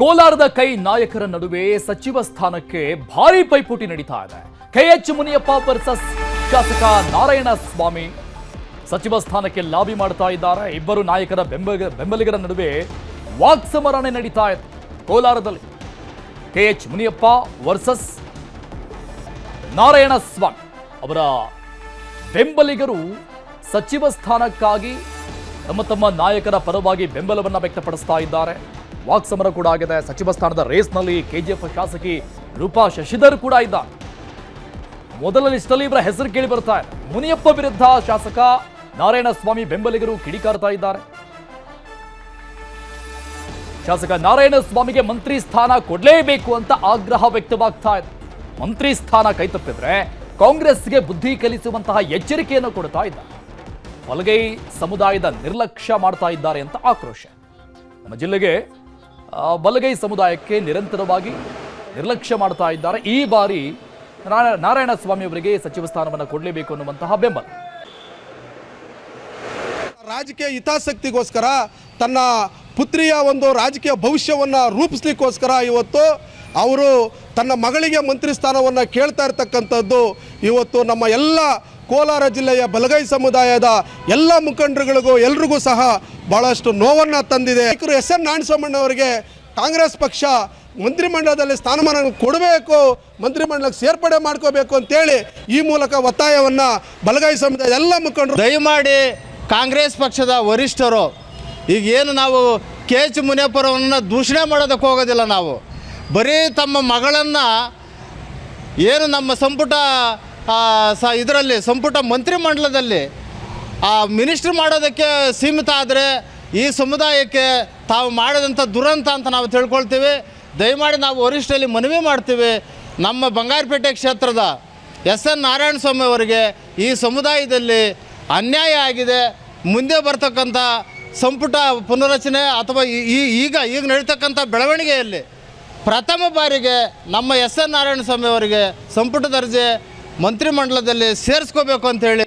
ಕೋಲಾರದ ಕೈ ನಾಯಕರ ನಡುವೆ ಸಚಿವ ಸ್ಥಾನಕ್ಕೆ ಭಾರೀ ಪೈಪೋಟಿ ನಡೀತಾ ಇದೆ. ಕೆಎಚ್ ಮುನಿಯಪ್ಪ ವರ್ಸಸ್ ಶಾಸಕ ನಾರಾಯಣಸ್ವಾಮಿ ಸಚಿವ ಸ್ಥಾನಕ್ಕೆ ಲಾಬಿ ಮಾಡ್ತಾ ಇದ್ದಾರೆ. ಇಬ್ಬರು ನಾಯಕರ ಬೆಂಬಲಿಗರ ನಡುವೆ ವಾಕ್ಸಮರಣೆ ನಡೀತಾ ಇದೆ. ಕೋಲಾರದಲ್ಲಿ ಕೆಎಚ್ ಮುನಿಯಪ್ಪ ವರ್ಸಸ್ ನಾರಾಯಣಸ್ವಾಮಿ ಅವರ ಬೆಂಬಲಿಗರು ಸಚಿವ ಸ್ಥಾನಕ್ಕಾಗಿ ತಮ್ಮ ನಾಯಕರ ಪರವಾಗಿ ಬೆಂಬಲವನ್ನು ವ್ಯಕ್ತಪಡಿಸ್ತಾ ಇದ್ದಾರೆ. ವಾಕ್ಸಮರ ಕೂಡ ಆಗಿದೆ. ಸಚಿವ ಸ್ಥಾನದ ರೇಸ್ನಲ್ಲಿ ಕೆಜಿಎಫ್ ಶಾಸಕಿ ರೂಪಾ ಶಶಿಧರ್ ಕೂಡ ಇದ್ದಾರೆ. ಮೊದಲ ಲಿಸ್ಟಲ್ಲಿ ಇವರ ಹೆಸರು ಕೇಳಿ ಬರ್ತಾ ಇದೆ. ಮುನಿಯಪ್ಪ ವಿರುದ್ಧ ಶಾಸಕ ನಾರಾಯಣಸ್ವಾಮಿ ಬೆಂಬಲಿಗರು ಕಿಡಿಕಾರ್ತಾ ಇದ್ದಾರೆ. ಶಾಸಕ ನಾರಾಯಣಸ್ವಾಮಿಗೆ ಮಂತ್ರಿ ಸ್ಥಾನ ಕೊಡಲೇಬೇಕು ಅಂತ ಆಗ್ರಹ ವ್ಯಕ್ತವಾಗ್ತಾ ಇದೆ. ಮಂತ್ರಿ ಸ್ಥಾನ ಕೈತಪ್ಪಿದ್ರೆ ಕಾಂಗ್ರೆಸ್ಗೆ ಬುದ್ಧಿ ಕಲಿಸುವಂತಹ ಎಚ್ಚರಿಕೆಯನ್ನು ಕೊಡ್ತಾ ಇದ್ದಾರೆ. ಬಲಗೈ ಸಮುದಾಯದ ನಿರ್ಲಕ್ಷ್ಯ ಮಾಡ್ತಾ ಇದ್ದಾರೆ ಅಂತ ಆಕ್ರೋಶ. ನಮ್ಮ ಜಿಲ್ಲೆಗೆ ಬಲಗೈ ಸಮುದಾಯಕ್ಕೆ ನಿರಂತರವಾಗಿ ನಿರ್ಲಕ್ಷ್ಯ ಮಾಡ್ತಾ ಇದ್ದಾರೆ. ಈ ಬಾರಿ ನಾರಾಯಣಸ್ವಾಮಿ ಅವರಿಗೆ ಸಚಿವ ಸ್ಥಾನವನ್ನು ಕೊಡಲೇಬೇಕು ಅನ್ನುವಂತಹ ಬೆಂಬಲ. ರಾಜಕೀಯ ಹಿತಾಸಕ್ತಿಗೋಸ್ಕರ ತನ್ನ ಪುತ್ರಿಯ ಒಂದು ರಾಜಕೀಯ ಭವಿಷ್ಯವನ್ನು ರೂಪಿಸ್ಲಿಕ್ಕೋಸ್ಕರ ಇವತ್ತು ಅವರು ತನ್ನ ಮಗಳಿಗೆ ಮಂತ್ರಿ ಸ್ಥಾನವನ್ನು ಕೇಳ್ತಾ ಇರ್ತಕ್ಕಂಥದ್ದು ಇವತ್ತು ನಮ್ಮ ಎಲ್ಲ ಕೋಲಾರ ಜಿಲ್ಲೆಯ ಬಲಗೈ ಸಮುದಾಯದ ಎಲ್ಲ ಮುಖಂಡರುಗಳಿಗೂ ಎಲ್ರಿಗೂ ಸಹ ಭಾಳಷ್ಟು ನೋವನ್ನು ತಂದಿದೆ. ಎಸ್ ಎನ್ ನಾರಾಯಣಸ್ವಾಮಣ್ಣವರಿಗೆ ಕಾಂಗ್ರೆಸ್ ಪಕ್ಷ ಮಂತ್ರಿಮಂಡಲದಲ್ಲಿ ಸ್ಥಾನಮಾನ ಕೊಡಬೇಕು, ಮಂತ್ರಿಮಂಡಲಕ್ಕೆ ಸೇರ್ಪಡೆ ಮಾಡ್ಕೋಬೇಕು ಅಂತೇಳಿ ಈ ಮೂಲಕ ಒತ್ತಾಯವನ್ನು ಬಲಗೈ ಸಮುದಾಯದ ಎಲ್ಲ ಮುಖಂಡರು ದಯಮಾಡಿ ಕಾಂಗ್ರೆಸ್ ಪಕ್ಷದ ವರಿಷ್ಠರು ಈಗೇನು ನಾವು ಕೆಎಚ್ ಮುನಿಯಪ್ಪರವನ್ನು ದೂಷಣೆ ಮಾಡೋದಕ್ಕೆ ಹೋಗೋದಿಲ್ಲ. ನಾವು ಬರೀ ತಮ್ಮ ಮಗಳನ್ನು ಏನು ನಮ್ಮ ಸಂಪುಟ ಇದರಲ್ಲಿ ಸಂಪುಟ ಮಂತ್ರಿಮಂಡಲದಲ್ಲಿ ಮಿನಿಸ್ಟ್ರ್ ಮಾಡೋದಕ್ಕೆ ಸೀಮಿತ ಆದರೆ ಈ ಸಮುದಾಯಕ್ಕೆ ತಾವು ಮಾಡಿದಂಥ ದುರಂತ ಅಂತ ನಾವು ತಿಳ್ಕೊಳ್ತೀವಿ. ದಯಮಾಡಿ ನಾವು ವರಿಷ್ಠರಲ್ಲಿ ಮನವಿ ಮಾಡ್ತೀವಿ. ನಮ್ಮ ಬಂಗಾರಪೇಟೆ ಕ್ಷೇತ್ರದ ಎಸ್ ಎನ್ ನಾರಾಯಣಸ್ವಾಮಿ ಅವರಿಗೆ ಈ ಸಮುದಾಯದಲ್ಲಿ ಅನ್ಯಾಯ ಆಗಿದೆ. ಮುಂದೆ ಬರ್ತಕ್ಕಂಥ ಸಂಪುಟ ಪುನರಚನೆ ಅಥವಾ ಈಗ ನಡೀತಕ್ಕಂಥ ಬೆಳವಣಿಗೆಯಲ್ಲಿ ಪ್ರಥಮ ಬಾರಿಗೆ ನಮ್ಮ ಎಸ್ ಎನ್ ನಾರಾಯಣಸ್ವಾಮಿ ಅವರಿಗೆ ಸಂಪುಟ ದರ್ಜೆ ಮಂತ್ರಿಮಂಡಲದಲ್ಲಿ ಸೇರಿಸ್ಕೋಬೇಕು ಅಂಥೇಳಿ